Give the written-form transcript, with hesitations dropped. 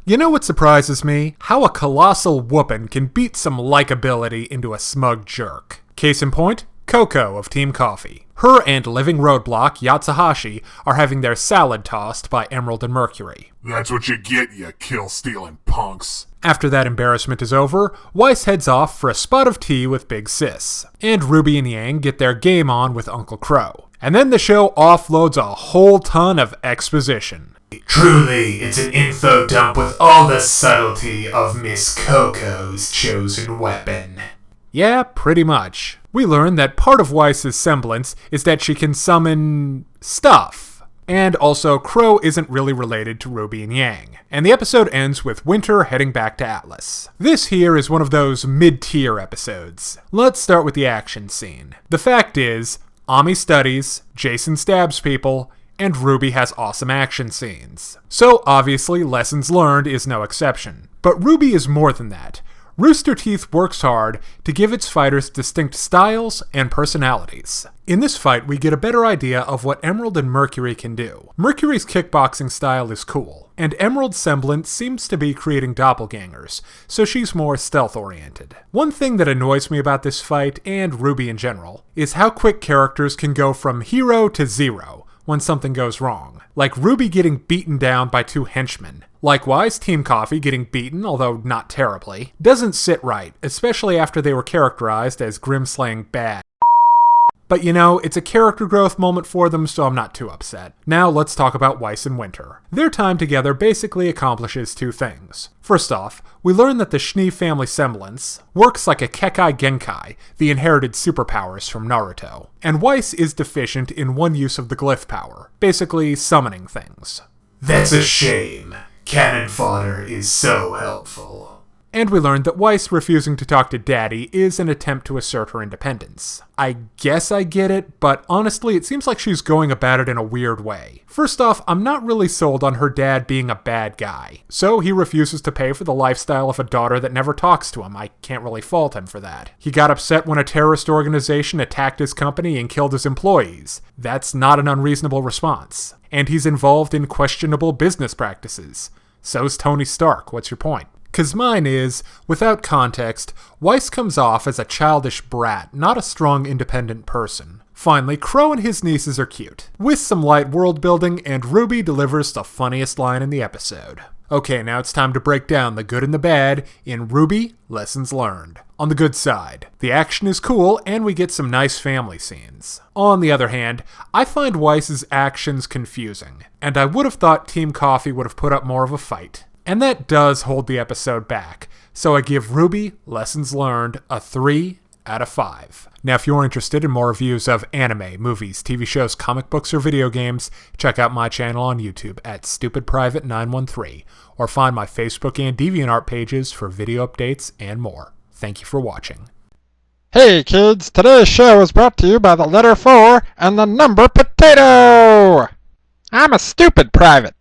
You know what surprises me? How a colossal whoopin' can beat some likability into a smug jerk. Case in point, Coco of Team Coffee. Her and living roadblock, Yatsuhashi, are having their salad tossed by Emerald and Mercury. That's what you get, you kill-stealing punks. After that embarrassment is over, Weiss heads off for a spot of tea with Big Sis, and Rwby and Yang get their game on with Uncle Qrow. And then the show offloads a whole ton of exposition. Truly, it's an info dump with all the subtlety of Miss Coco's chosen weapon. Yeah, pretty much. We learn that part of Weiss's semblance is that she can summon stuff. And also, Qrow isn't really related to Rwby and Yang. And the episode ends with Winter heading back to Atlas. This here is one of those mid-tier episodes. Let's start with the action scene. The fact is, Ami studies, Jason stabs people, and Rwby has awesome action scenes. So obviously, Lessons Learned is no exception. But Rwby is more than that. Rooster Teeth works hard to give its fighters distinct styles and personalities. In this fight, we get a better idea of what Emerald and Mercury can do. Mercury's kickboxing style is cool, and Emerald's semblance seems to be creating doppelgangers, so she's more stealth-oriented. One thing that annoys me about this fight, and Rwby in general, is how quick characters can go from hero to zero when something goes wrong. Like Rwby getting beaten down by two henchmen. Likewise, Team Coffee getting beaten, although not terribly, doesn't sit right, especially after they were characterized as grim-slaying bad. But you know, it's a character growth moment for them, so I'm not too upset. Now let's talk about Weiss and Winter. Their time together basically accomplishes two things. First off, we learn that the Schnee family semblance works like a Kekai Genkai, the inherited superpowers from Naruto. And Weiss is deficient in one use of the glyph power, basically summoning things. That's a shame. Cannon fodder is so helpful. And we learned that Weiss refusing to talk to Daddy is an attempt to assert her independence. I guess I get it, but honestly, it seems like she's going about it in a weird way. First off, I'm not really sold on her dad being a bad guy. So he refuses to pay for the lifestyle of a daughter that never talks to him. I can't really fault him for that. He got upset when a terrorist organization attacked his company and killed his employees. That's not an unreasonable response. And he's involved in questionable business practices. So's Tony Stark. What's your point? 'Cause mine is, without context, Weiss comes off as a childish brat, not a strong, independent person. Finally, Qrow and his nieces are cute, with some light world building, and Rwby delivers the funniest line in the episode. Okay, now it's time to break down the good and the bad in Rwby Lessons Learned. On the good side, the action is cool, and we get some nice family scenes. On the other hand, I find Weiss's actions confusing, and I would have thought Team Coffee would have put up more of a fight. And that does hold the episode back, so I give Rwby Lessons Learned a 3 out of 5. Now if you're interested in more reviews of anime, movies, TV shows, comic books, or video games, check out my channel on YouTube at StupidPrivate913, or find my Facebook and Deviantart pages for video updates and more. Thank you for watching. Hey kids, today's show is brought to you by the letter 4 and the number potato! I'm a stupid private.